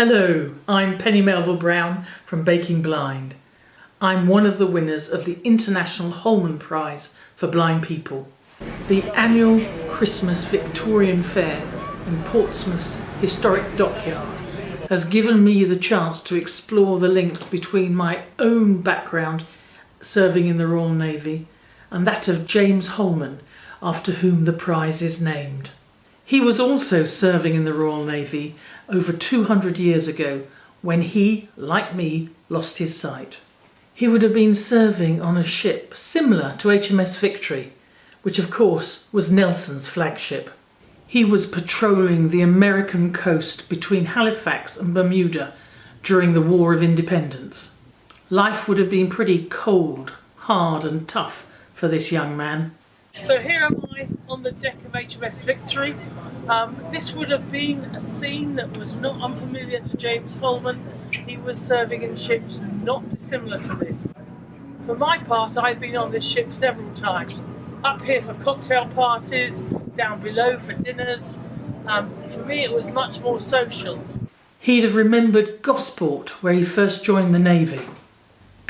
Hello, I'm Penny Melville-Brown from Baking Blind. I'm one of the winners of the International Holman Prize for Blind People. The annual Christmas Victorian Fair in Portsmouth's historic dockyard has given me the chance to explore the links between my own background serving in the Royal Navy and that of James Holman, after whom the prize is named. He was also serving in the Royal Navy over 200 years ago when he, like me, lost his sight. He would have been serving on a ship similar to HMS Victory, which of course was Nelson's flagship. He was patrolling the American coast between Halifax and Bermuda during the War of Independence. Life would have been pretty cold, hard and tough for this young man. So here am I on the deck of HMS Victory. This would have been a scene that was not unfamiliar to James Holman. He was serving in ships not dissimilar to this. For my part, I've been on this ship several times. Up here for cocktail parties, down below for dinners. For me it was much more social. He'd have remembered Gosport, where he first joined the Navy,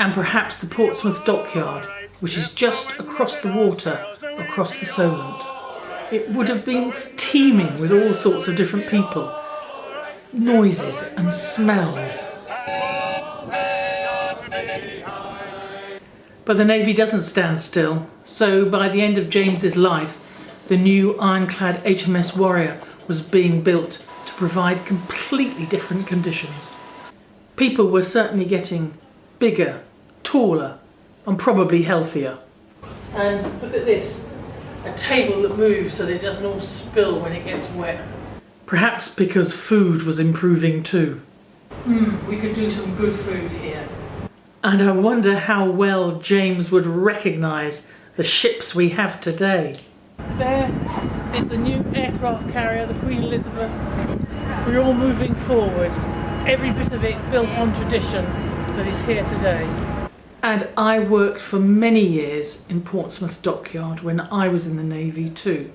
and perhaps the Portsmouth dockyard, which is just across the water, across the Solent. It would have been teeming with all sorts of different people, noises and smells. But the Navy doesn't stand still, so by the end of James's life, the new ironclad HMS Warrior was being built to provide completely different conditions. People were certainly getting bigger, taller, and probably healthier. And look at this, a table that moves so that it doesn't all spill when it gets wet. Perhaps because food was improving too. We could do some good food here. And I wonder how well James would recognise the ships we have today. There is the new aircraft carrier, the Queen Elizabeth. We're all moving forward, every bit of it built on tradition that is here today. And I worked for many years in Portsmouth Dockyard when I was in the Navy too.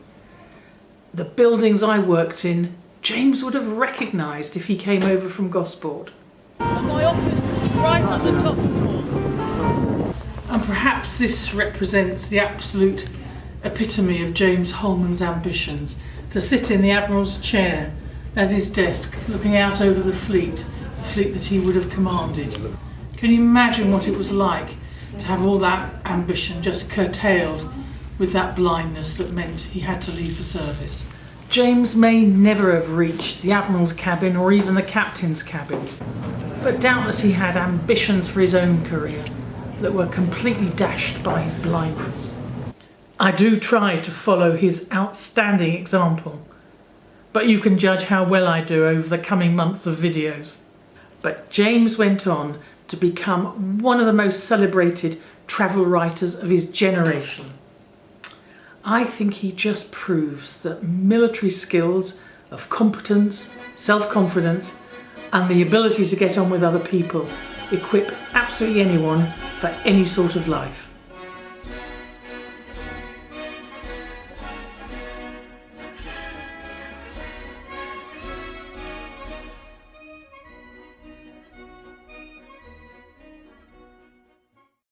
The buildings I worked in, James would have recognised if he came over from Gosport. And my office was right at the top floor. And perhaps this represents the absolute epitome of James Holman's ambitions, to sit in the Admiral's chair at his desk looking out over the fleet that he would have commanded. Can you imagine what it was like to have all that ambition just curtailed with that blindness that meant he had to leave the service? James may never have reached the Admiral's cabin or even the Captain's cabin, but doubtless he had ambitions for his own career that were completely dashed by his blindness. I do try to follow his outstanding example, but you can judge how well I do over the coming months of videos. But James went on to become one of the most celebrated travel writers of his generation. I think he just proves that military skills of competence, self-confidence, and the ability to get on with other people equip absolutely anyone for any sort of life.